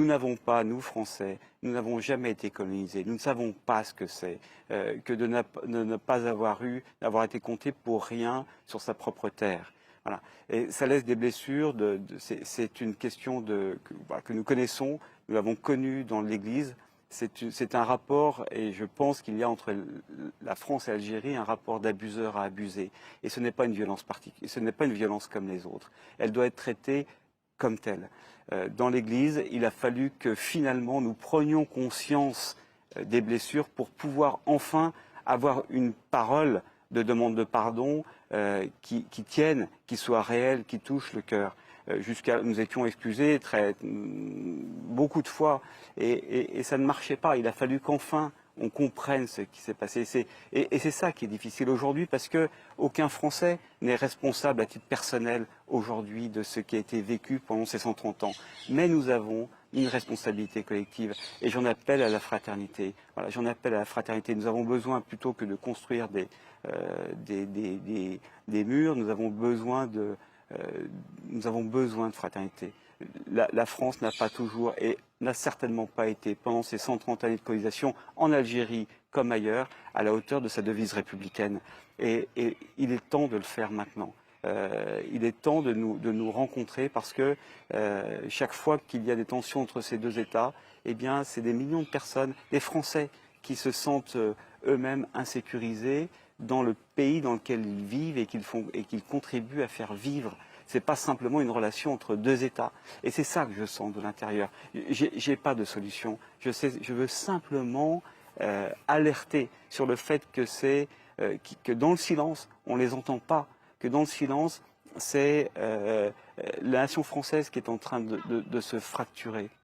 Nous n'avons pas, nous Français, nous n'avons jamais été colonisés. Nous ne savons pas ce que c'est que de ne pas d'avoir été compté pour rien sur sa propre terre. Voilà. Et ça laisse des blessures. C'est une question que nous connaissons. Nous l'avons connue dans l'Église. C'est un rapport, et je pense qu'il y a entre la France et l'Algérie un rapport d'abuseur à abusé. Et ce n'est pas une violence particulière. Ce n'est pas une violence comme les autres. Elle doit être traitée comme telle. Dans l'Église, il a fallu que finalement nous prenions conscience des blessures pour pouvoir enfin avoir une parole de demande de pardon qui tienne, qui soit réelle, qui touche le cœur. Nous étions excusés beaucoup de fois et ça ne marchait pas. Il a fallu qu'enfin on comprenne ce qui s'est passé. Et c'est ça qui est difficile aujourd'hui parce que aucun Français n'est responsable à titre personnel aujourd'hui de ce qui a été vécu pendant ces 130 ans. Mais nous avons une responsabilité collective et j'en appelle à la fraternité. Voilà, j'en appelle à la fraternité. Nous avons besoin, plutôt que de construire des murs, nous avons besoin de fraternité. La France n'a pas toujours et n'a certainement pas été, pendant ces 130 années de colonisation, en Algérie comme ailleurs, à la hauteur de sa devise républicaine. Et il est temps de le faire maintenant. Il est temps de nous rencontrer parce que chaque fois qu'il y a des tensions entre ces deux États, eh bien, c'est des millions de personnes, des Français, qui se sentent eux-mêmes insécurisés dans le pays dans lequel ils vivent et qu'ils contribuent à faire vivre. C'est pas simplement une relation entre deux États. Et c'est ça que je sens de l'intérieur. J'ai pas de solution. Je veux simplement alerter sur le fait que dans le silence, on les entend pas. Que dans le silence, c'est la nation française qui est en train de se fracturer.